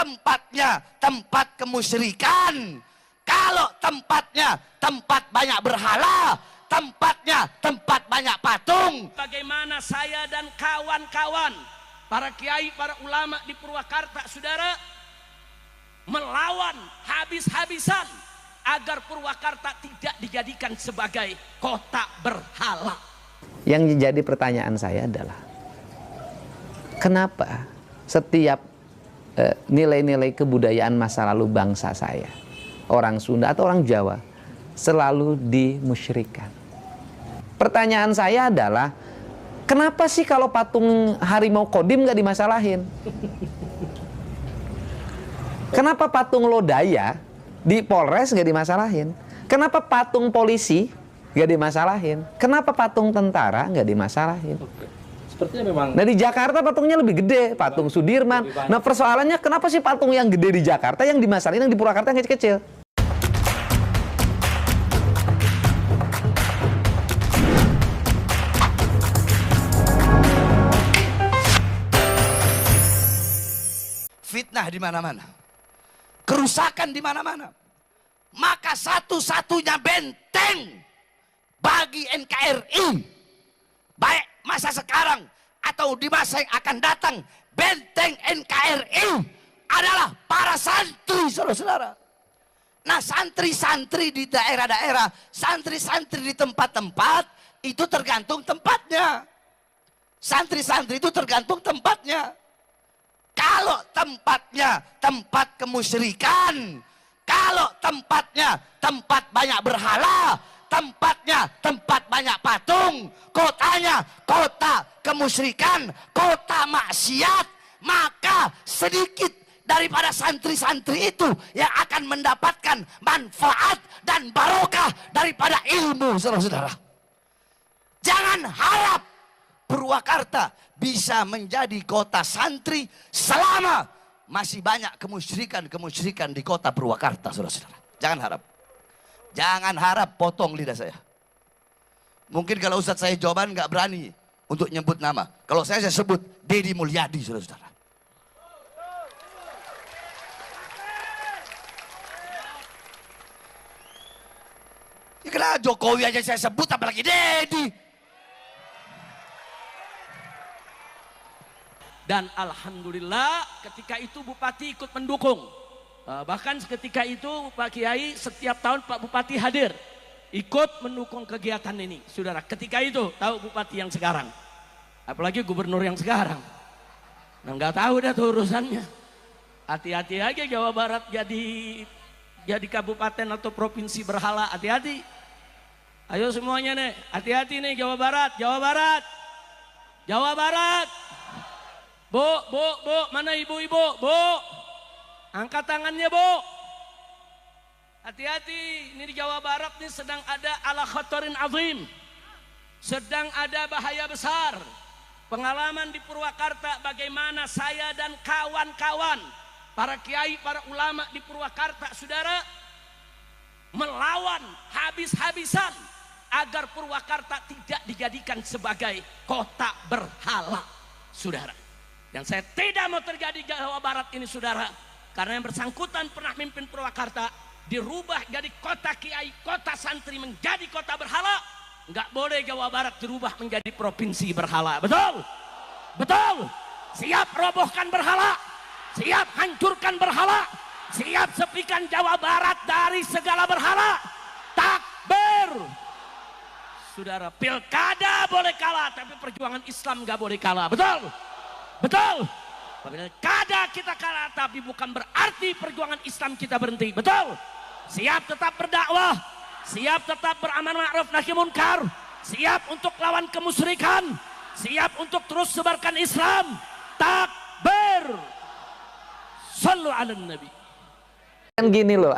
tempatnya tempat kemusyrikan, kalau tempatnya tempat banyak berhala, tempatnya tempat banyak patung. Bagaimana saya dan kawan-kawan, para kiai, para ulama di Purwakarta, saudara, melawan habis-habisan agar Purwakarta tidak dijadikan sebagai kota berhala. Yang jadi pertanyaan saya adalah, kenapa setiap nilai-nilai kebudayaan masa lalu bangsa saya, orang Sunda atau orang Jawa, selalu dimusyrikan? Pertanyaan saya adalah, kenapa sih kalau patung harimau Kodim nggak dimasalahin? Kenapa patung Lodaya di Polres nggak dimasalahin? Kenapa patung polisi nggak dimasalahin? Kenapa patung tentara nggak dimasalahin? Sepertinya memang. Nah di Jakarta patungnya lebih gede, patung Sudirman. Nah persoalannya kenapa sih patung yang gede di Jakarta yang dimasalahin, yang di Purwakarta yang kecil-kecil? Fitnah di mana-mana, kerusakan di mana-mana. Maka satu-satunya benteng bagi NKRI, baik masa sekarang atau di masa yang akan datang, benteng NKRI adalah para santri, saudara-saudara. Nah, santri-santri di daerah-daerah, santri-santri di tempat-tempat, itu tergantung tempatnya. Santri-santri itu tergantung tempatnya. Kalau tempatnya tempat kemusyrikan, kalau tempatnya tempat banyak berhala, tempatnya tempat banyak patung, kotanya kota kemusyrikan, kota maksiat, maka sedikit daripada santri-santri itu yang akan mendapatkan manfaat dan barokah daripada ilmu, saudara-saudara. Jangan harap Purwakarta bisa menjadi kota santri selama masih banyak kemusyrikan di kota Purwakarta, saudara-saudara. Jangan harap. Jangan harap, potong lidah saya. Mungkin kalau Ustadz saya jawaban nggak berani untuk nyebut nama. Kalau saya sebut Deddy Mulyadi, saudara-saudara. Ya kenapa Jokowi aja saya sebut, apalagi Deddy. Dan alhamdulillah ketika itu Bupati ikut mendukung. Bahkan ketika itu Pak Kiai setiap tahun Pak Bupati hadir, ikut mendukung kegiatan ini, saudara. Ketika itu tahu Bupati yang sekarang, apalagi Gubernur yang sekarang. Nah, nggak tahu dah tuh urusannya. Hati-hati aja Jawa Barat jadi kabupaten atau provinsi berhala, hati-hati. Ayo semuanya nih, hati-hati nih Jawa Barat, Jawa Barat, Jawa Barat. Bu, mana ibu-ibu? Bu, angkat tangannya bu. Hati-hati, ini di Jawa Barat nih sedang ada ala khatarin azim, sedang ada bahaya besar. Pengalaman di Purwakarta bagaimana saya dan kawan-kawan, para kiai, para ulama di Purwakarta, saudara, melawan habis-habisan agar Purwakarta tidak dijadikan sebagai kota berhala, saudara. Dan saya tidak mau terjadi Jawa Barat ini, saudara, karena yang bersangkutan pernah mimpin Purwakarta dirubah jadi kota kiai, kota santri, menjadi kota berhala. Nggak boleh Jawa Barat dirubah menjadi provinsi berhala. Betul? Betul? Siap robohkan berhala, siap hancurkan berhala, siap sepikan Jawa Barat dari segala berhala. Takbir. Saudara, pilkada boleh kalah, tapi perjuangan Islam nggak boleh kalah. Betul? Betul? Pilkada kita kalah, tapi bukan berarti perjuangan Islam kita berhenti. Betul? Siap tetap berdakwah, siap tetap beramal ma'ruf nahi munkar, siap untuk lawan kemusyrikan, siap untuk terus sebarkan Islam. Takbir. Sallu ala Nabi. Kan gini loh,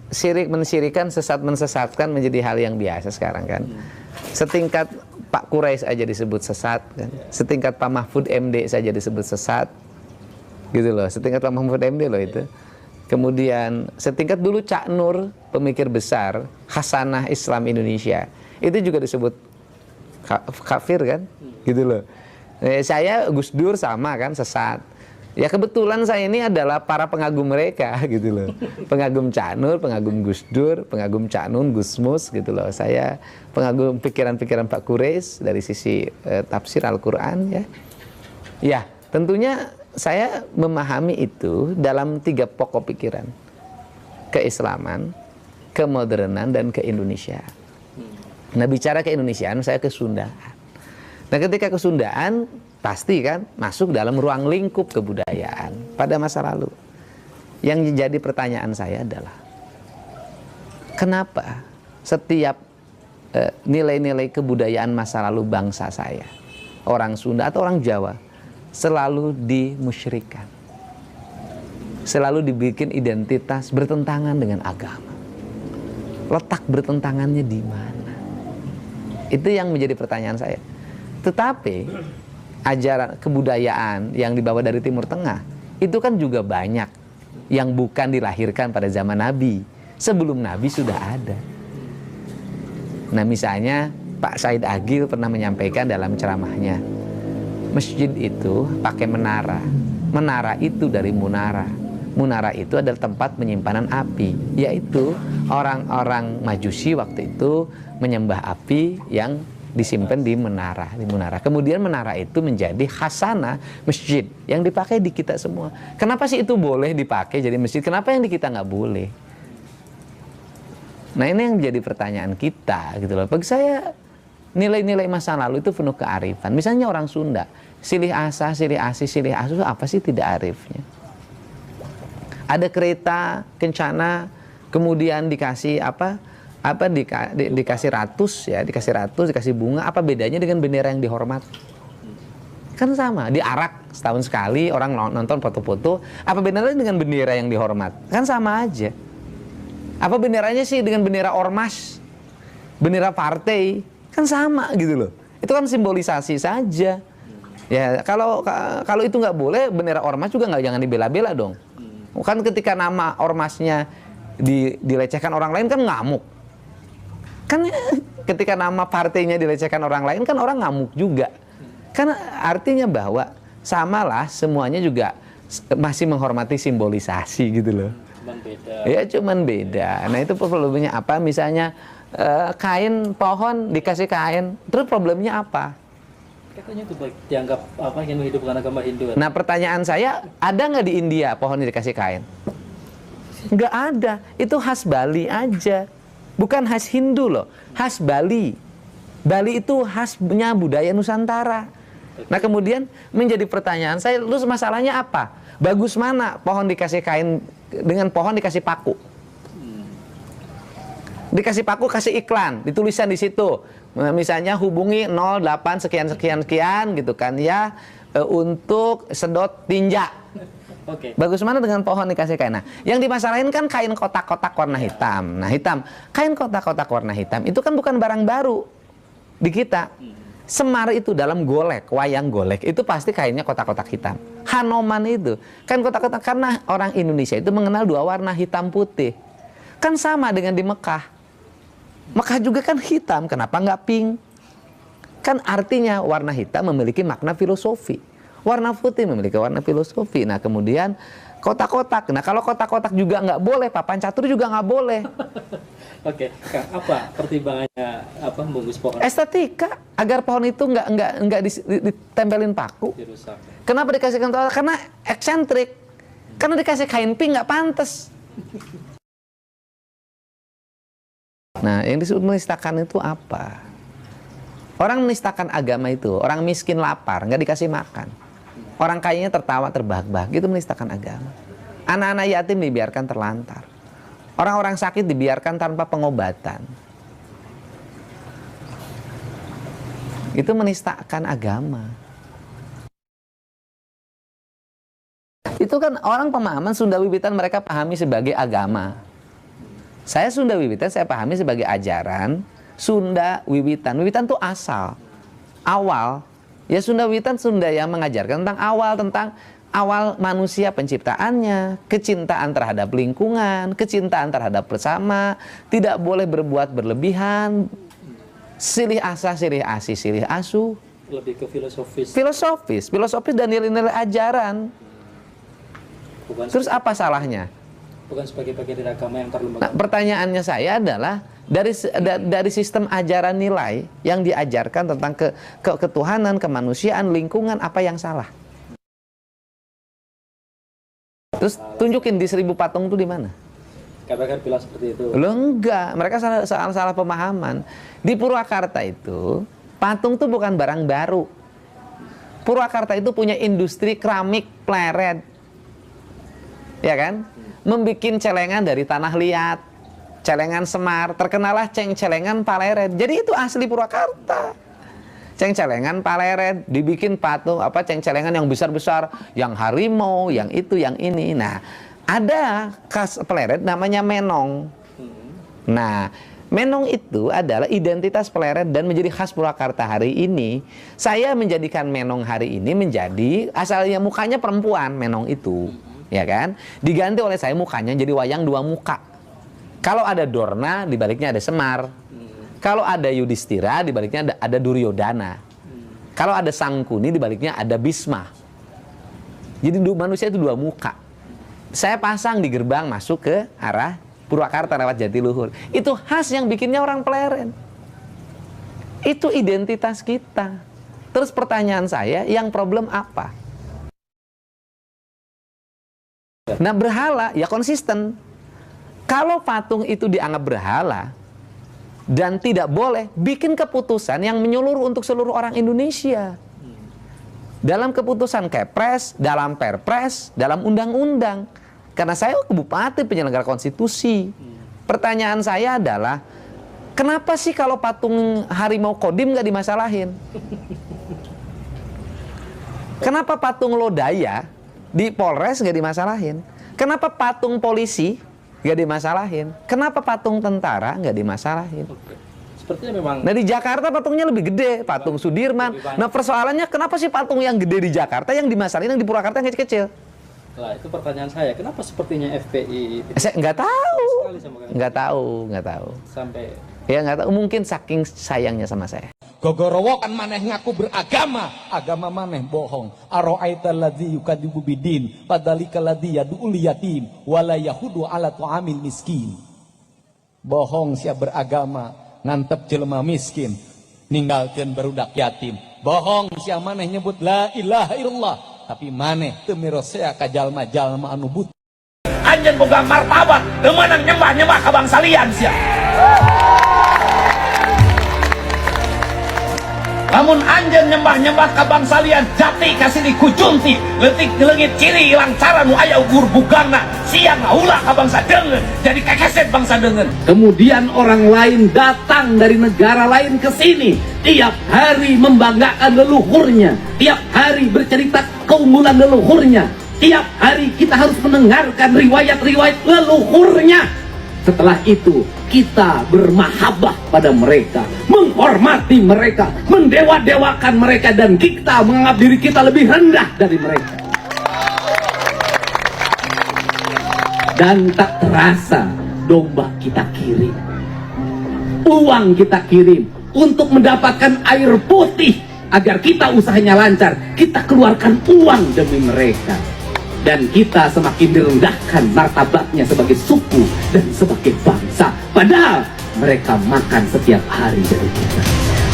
syirik mensyirikan, sesat mensesatkan menjadi hal yang biasa sekarang kan. Setingkat Pak Quraisy aja disebut sesat kan? Setingkat Pak Mahfud MD saja disebut sesat gitu loh, setingkat Pak Mahfud MD loh itu. Kemudian setingkat dulu Cak Nur, pemikir besar Hasanah Islam Indonesia, itu juga disebut kafir kan gitu loh. Saya Gus Dur sama kan, sesat. Ya kebetulan saya ini adalah para pengagum mereka gitu loh. Pengagum Cak Nur, pengagum Gus Dur, pengagum Cak Nun, Gus Mus gitu loh. Saya pengagum pikiran-pikiran Pak Quraisy dari sisi tafsir Al-Qur'an ya. Ya, tentunya saya memahami itu dalam 3 pokok pikiran. Keislaman, kemodernan, dan keindonesiaan. Nah, bicara keindonesiaan, saya ke Sundaan. Nah, ketika ke Sundaan, pasti kan masuk dalam ruang lingkup kebudayaan pada masa lalu. Yang jadi pertanyaan saya adalah, kenapa setiap nilai-nilai kebudayaan masa lalu bangsa saya, orang Sunda atau orang Jawa, selalu dimusyrikan, selalu dibikin identitas bertentangan dengan agama? Letak bertentangannya di mana? Itu yang menjadi pertanyaan saya. Tetapi ajaran kebudayaan yang dibawa dari Timur Tengah itu kan juga banyak yang bukan dilahirkan pada zaman Nabi. Sebelum Nabi sudah ada. Nah, misalnya Pak Said Agil pernah menyampaikan dalam ceramahnya, masjid itu pakai menara. Menara itu dari munara. Munara itu adalah tempat penyimpanan api, yaitu orang-orang Majusi waktu itu menyembah api yang disimpan di menara, Kemudian menara itu menjadi khasanah masjid yang dipakai di kita semua. Kenapa sih itu boleh dipakai jadi masjid? Kenapa yang di kita nggak boleh? Nah, ini yang menjadi pertanyaan kita gitu loh. Bagi saya nilai-nilai masa lalu itu penuh kearifan. Misalnya orang Sunda, silih asa, silih asi, silih asu, apa sih tidak arifnya? Ada kereta kencana, kemudian dikasih dikasih ratus ya, dikasih bunga, apa bedanya dengan bendera yang dihormat? Kan sama, diarak setahun sekali, orang nonton foto-foto, apa bedanya dengan bendera yang dihormat? Kan sama aja. Apa benderanya sih dengan bendera ormas, bendera partai? Kan sama gitu loh. Itu kan simbolisasi saja. Ya, kalau itu nggak boleh, bendera ormas juga jangan dibela-bela dong. Kan ketika nama ormasnya dilecehkan orang lain kan ngamuk. Kan ketika nama partainya dilecehkan orang lain kan orang ngamuk juga. Kan artinya bahwa samalah semuanya juga masih menghormati simbolisasi gitu loh. Cuman beda. Ya cuman beda. Nah, itu problemnya apa? Misalnya kain pohon dikasih kain, terus problemnya apa? Katanya itu baik dianggap ingin menghidupkan agama Hindu. Nah, pertanyaan saya, ada nggak di India pohon dikasih kain? Nggak ada. Itu khas Bali aja. Bukan khas Hindu loh, khas Bali. Bali itu khasnya budaya Nusantara. Nah, kemudian menjadi pertanyaan saya, lu masalahnya apa? Bagus mana pohon dikasih kain dengan pohon dikasih paku? Dikasih paku, kasih iklan, ditulisan di situ. Misalnya hubungi 08 sekian gitu kan ya, untuk sedot tinja. Oke. Bagus mana dengan pohon dikasih kain? Nah, yang dimasalahin kan kain kotak-kotak warna hitam. Nah, kain kotak-kotak warna hitam itu kan bukan barang baru di kita. Semar itu dalam golek, wayang golek itu pasti kainnya kotak-kotak hitam. Hanoman itu kan kotak-kotak, karena orang Indonesia itu mengenal 2 warna hitam putih. Kan sama dengan di Mekah. Mekah juga kan hitam, kenapa nggak pink? Kan artinya warna hitam memiliki makna filosofi. Warna putih memiliki warna filosofi. Nah, kemudian kotak-kotak. Nah, kalau kotak-kotak juga nggak boleh, papan catur juga nggak boleh. Oke, Kang, apa pertimbangannya membungkus pohon? Estetika, agar pohon itu nggak ditempelin paku. Dirusak. Kenapa dikasih kain kotak? Karena eksentrik. Karena dikasih kain pink nggak pantas. Nah, yang disebut menistakan itu apa? Orang menistakan agama itu, orang miskin lapar, nggak dikasih makan. Orang kayanya tertawa terbahak-bahak, itu menistakan agama. Anak-anak yatim dibiarkan terlantar. Orang-orang sakit dibiarkan tanpa pengobatan. Itu menistakan agama. Itu kan orang pemahaman Sunda Wiwitan mereka pahami sebagai agama. Saya Sunda Wiwitan saya pahami sebagai ajaran Sunda Wiwitan. Wiwitan itu asal, awal. Ya Sunda Wiwitan Sunda yang mengajarkan tentang awal manusia penciptaannya, kecintaan terhadap lingkungan, kecintaan terhadap bersama, tidak boleh berbuat berlebihan, silih asa, silih asi, silih asu. Lebih ke filosofis. Filosofis dan nilai-nilai ajaran. Terus apa salahnya? Bukan sebagai bagian dari agama yang terlembaga. Nah, pertanyaannya saya adalah dari sistem ajaran nilai yang diajarkan tentang ketuhanan, kemanusiaan, lingkungan, apa yang salah? Terus tunjukin di 1000 patung itu di mana? Katakan bilang seperti itu. Loh enggak, mereka salah pemahaman. Di Purwakarta itu patung itu bukan barang baru. Purwakarta itu punya industri keramik pleret, ya kan? Membikin celengan dari tanah liat, celengan semar, terkenalah celengan Paleret. Jadi itu asli Purwakarta. Celengan Paleret, dibikin patung celengan yang besar-besar, yang harimau, yang itu, yang ini. Nah, ada khas Paleret namanya menong. Nah, menong itu adalah identitas Paleret dan menjadi khas Purwakarta hari ini. Saya menjadikan menong hari ini menjadi asalnya mukanya perempuan, menong itu. Ya kan, diganti oleh saya mukanya jadi wayang 2 muka. Kalau ada Dorna, di baliknya ada Semar. Kalau ada Yudhistira, di baliknya ada Duryodhana. Kalau ada Sangkuni, di baliknya ada Bisma. Jadi manusia itu 2 muka. Saya pasang di gerbang masuk ke arah Purwakarta lewat Jatiluhur. Itu khas yang bikinnya orang Pleret. Itu identitas kita. Terus pertanyaan saya, yang problem apa? Nah, berhala ya konsisten. Kalau patung itu dianggap berhala dan tidak boleh, bikin keputusan yang menyeluruh untuk seluruh orang Indonesia. Dalam keputusan Kepres, dalam Perpres, dalam undang-undang. Karena saya bupati penyelenggara konstitusi. Pertanyaan saya adalah, kenapa sih kalau patung harimau Kodim nggak dimasalahin? Kenapa patung Lodaya di Polres nggak dimasalahin? Kenapa patung polisi nggak dimasalahin? Kenapa patung tentara nggak dimasalahin? Sepertinya memang. Nah, di Jakarta patungnya lebih gede, patung Sudirman. Nah, persoalannya kenapa sih patung yang gede di Jakarta yang dimasalahin, yang di Purwakarta yang kecil-kecil? Nah, itu pertanyaan saya. Kenapa sepertinya FPI? Saya nggak tahu. Sampai. Ya nggak tahu. Mungkin saking sayangnya sama saya. Gogorowo kan maneh ngaku beragama, agama maneh bohong. Aro'aital ladzi yukadzibu bidin, padzalikal ladzi yad'ul yatim wala yahudu ala tu'amil miskin. Bohong siap beragama, ngantep jelema miskin, ninggalkeun barudak yatim. Bohong siap maneh nyebut la ilaha illallah, tapi maneh teu mirosea ka jalma-jalma anu buta. Anjeun boga martabat, teu meunang nyembah-nyembah ka bangsa lian sia. Namun anjen nyembah-nyembah ka bangsa lian, jati kasih dikucunti, letik leungit ciri ilang cara nu aya ugur bugangna, siang ngaula ka bangsa deungeun, jadi kekeset bangsa deungeun. Kemudian orang lain datang dari negara lain ke sini, tiap hari membanggakan leluhurnya, tiap hari bercerita keunggulan leluhurnya, tiap hari kita harus mendengarkan riwayat-riwayat leluhurnya. Setelah itu kita bermahabbah pada mereka, menghormati mereka, mendewa-dewakan mereka, dan kita menganggap diri kita lebih rendah dari mereka. Dan tak terasa domba kita kirim, uang kita kirim untuk mendapatkan air putih agar kita usahanya lancar. Kita keluarkan uang demi mereka. Dan kita semakin direndahkan martabatnya sebagai suku dan sebagai bangsa. Padahal mereka makan setiap hari dari kita.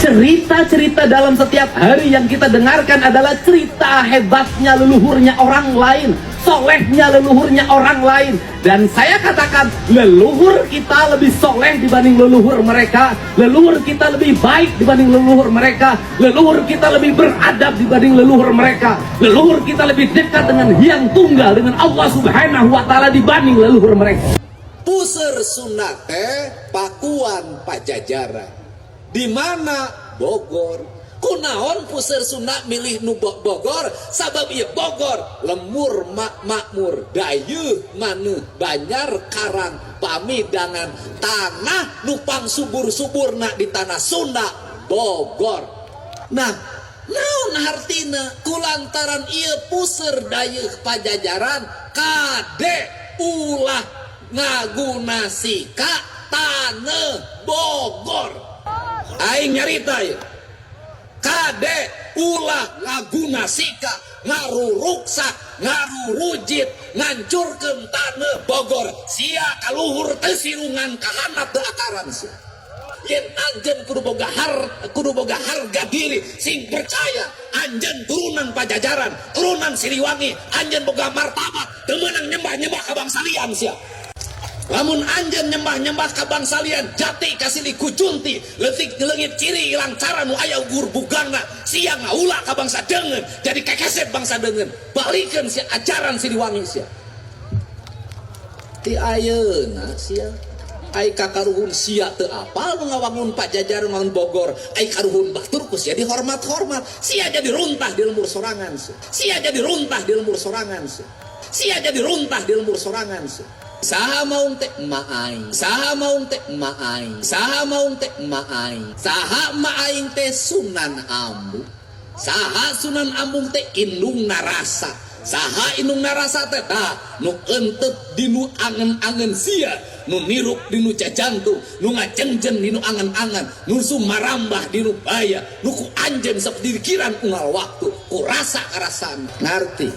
Cerita-cerita dalam setiap hari yang kita dengarkan adalah cerita hebatnya leluhurnya orang lain, solehnya leluhurnya orang lain. Dan saya katakan, leluhur kita lebih soleh dibanding leluhur mereka, leluhur kita lebih baik dibanding leluhur mereka, leluhur kita lebih beradab dibanding leluhur mereka, leluhur kita lebih dekat dengan Hyang Tunggal, dengan Allah Subhanahu wa Ta'ala dibanding leluhur mereka. Puseur sunate Pakuan Pajajaran. Di mana? Bogor. Kunaon puseur Sunda milih nu Bogor? Sabab ieu Bogor lemur makmur, dayeuh maneuh, Banjar Karang Pamidangan, tanah nupang subur-suburna di tanah Sunda, Bogor. Nah, naon hartina kulantaran ieu puseur dayeuh Pajajaran kade ulah ngaguna sika taneuh Bogor. Aing nyarita ya, kade ulah ngaguna sika ngaruruksa ngarurujit ngancurkeun taneuh Bogor sia kaluhur teu sirungan kahanap teu akaran sia yen anjeun kudu boga harga diri sing percaya anjeun turunan Pajajaran turunan Siliwangi anjeun boga martabat teu meunang nyembah-nyembah ka bangsalian sia. Lamun anjeun nyembah-nyembah ka bangsalian jati kasili kucunti leutik leungit ciri ilang cara nu aya ugur bugangna sia ngaula ka bangsa deungeun jadi kekesep bangsa deungeun balikeun sia ajaran Siliwangi sia ti ayeuna sia ai kakaruhun sia teu apal ngawangun Pajajaran ngawangun Bogor ai karuhun batur ku sia dihormat-hormat sia jadi runtah di lembur sorangan sia jadi runtah di lembur sorangan sia jadi runtah di lembur sorangan saha maung teh maai saha maung teh maai saha maung teh maai saha maaing teh Sunan Ambu saha Sunan Ambung teh indung narasa saha indung narasa teh tah nu eunteut dinu angen-angen sia nu niruk dinu jajantu nu ngajengjen dinu angen-angen nu sumarambah dinu baya nu ku anjeun saperti dikiran unggal waktu ku rasa karasaan ngarti